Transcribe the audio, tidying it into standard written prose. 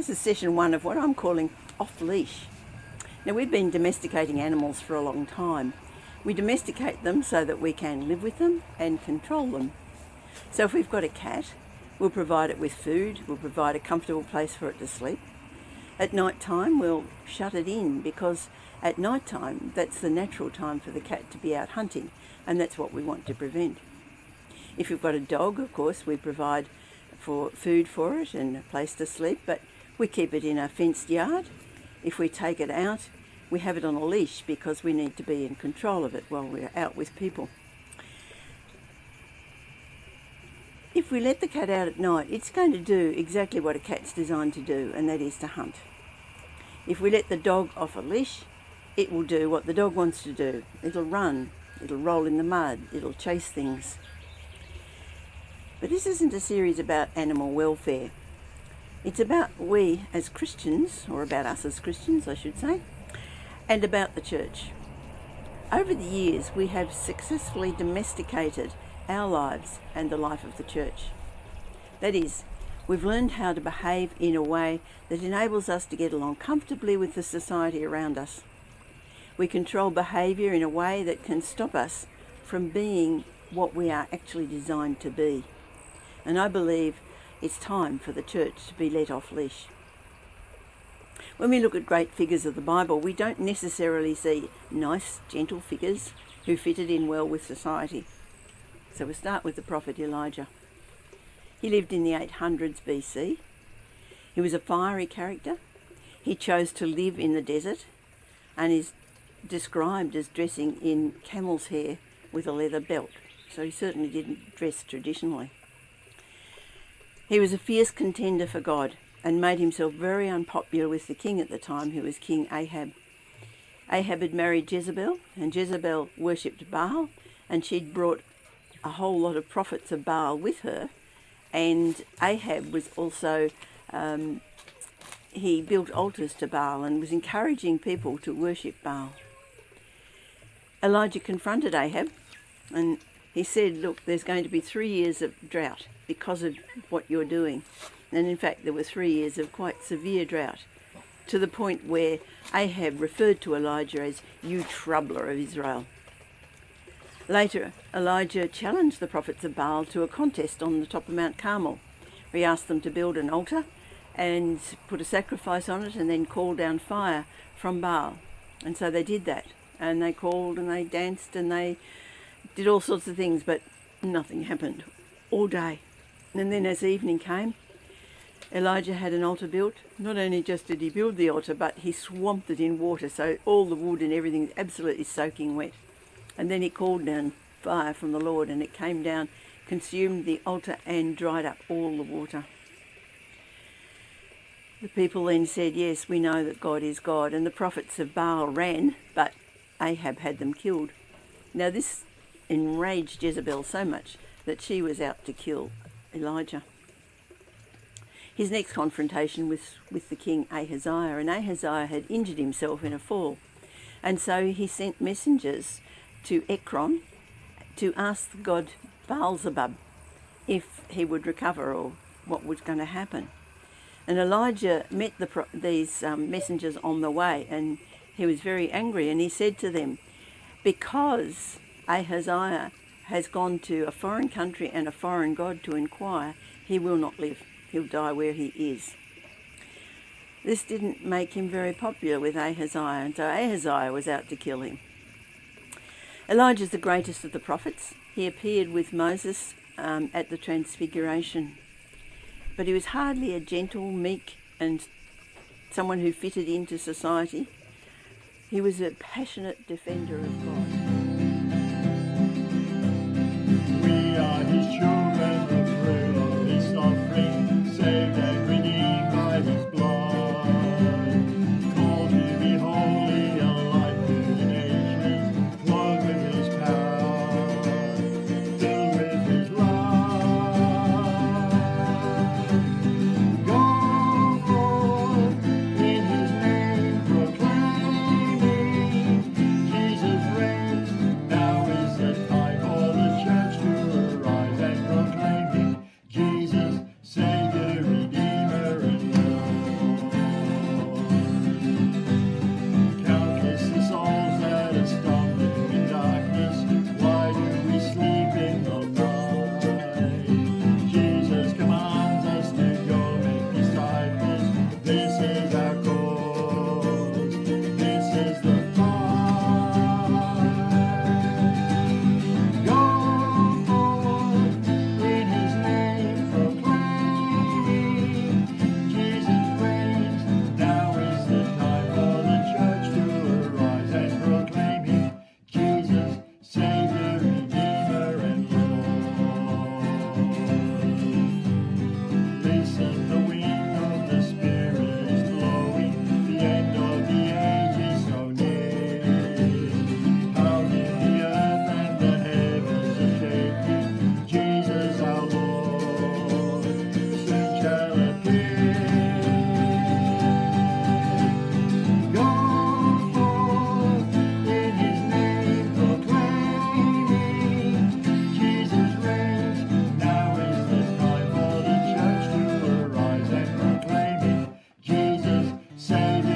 This is session 1 of what I'm calling off leash. Now, we've been domesticating animals for a long time. We domesticate them so that we can live with them and control them. So if we've got a cat, we'll provide it with food, we'll provide a comfortable place for it to sleep. At night time, we'll shut it in, because at night time, that's the natural time for the cat to be out hunting, and that's what we want to prevent. If you've got a dog, of course, we provide for food for it and a place to sleep, but we keep it in a fenced yard. If we take it out, we have it on a leash because we need to be in control of it while we're out with people. If we let the cat out at night, it's going to do exactly what a cat's designed to do, and that is to hunt. If we let the dog off a leash, it will do what the dog wants to do. It'll run, it'll roll in the mud, it'll chase things. But this isn't a series about animal welfare. It's about we as Christians, or about us as Christians, I should say, and about the church. Over the years, we have successfully domesticated our lives and the life of the church. That is, we've learned how to behave in a way that enables us to get along comfortably with the society around us. We control behaviour in a way that can stop us from being what we are actually designed to be. And I believe it's time for the church to be let off leash. When we look at great figures of the Bible, we don't necessarily see nice, gentle figures who fitted in well with society. So we'll start with the prophet Elijah. He lived in the 800s BC. He was a fiery character. He chose to live in the desert and is described as dressing in camel's hair with a leather belt. So he certainly didn't dress traditionally. He was a fierce contender for God and made himself very unpopular with the king at the time, who was King Ahab. Ahab had married Jezebel, and Jezebel worshipped Baal, and she'd brought a whole lot of prophets of Baal with her. And Ahab was also, he built altars to Baal and was encouraging people to worship Baal. Elijah confronted Ahab, and he said, look, there's going to be 3 years of drought because of what you're doing. And in fact, there were 3 years of quite severe drought, to the point where Ahab referred to Elijah as, you troubler of Israel. Later, Elijah challenged the prophets of Baal to a contest on the top of Mount Carmel. He asked them to build an altar and put a sacrifice on it and then call down fire from Baal. And so they did that. And they called and they danced and they did all sorts of things, but nothing happened all day. And then as evening came, Elijah had an altar built. Not only just did he build the altar, but he swamped it in water, so all the wood and everything is absolutely soaking wet. And then he called down fire from the Lord, and it came down, consumed the altar and dried up all the water. The people then said, yes, we know that God is God. And the prophets of Baal ran, but Ahab had them killed. Now this enraged Jezebel so much that she was out to kill Elijah. His next confrontation was with the king Ahaziah, and Ahaziah had injured himself in a fall. And so he sent messengers to Ekron to ask the god Baal-zebub if he would recover or what was going to happen. And Elijah met these messengers on the way, and he was very angry, and he said to them, because Ahaziah has gone to a foreign country and a foreign god to inquire, he will not live. He'll die where he is. This didn't make him very popular with Ahaziah, and so Ahaziah was out to kill him. Elijah's the greatest of the prophets. He appeared with Moses at the Transfiguration. But he was hardly a gentle, meek, and someone who fitted into society. He was a passionate defender of God. We are his children, the thrill of his suffering, saved and redeemed by his blood. Called to be holy, alike to the nations, one with his power, filled with his love. Go forth in his name, proclaiming Jesus reigns. Save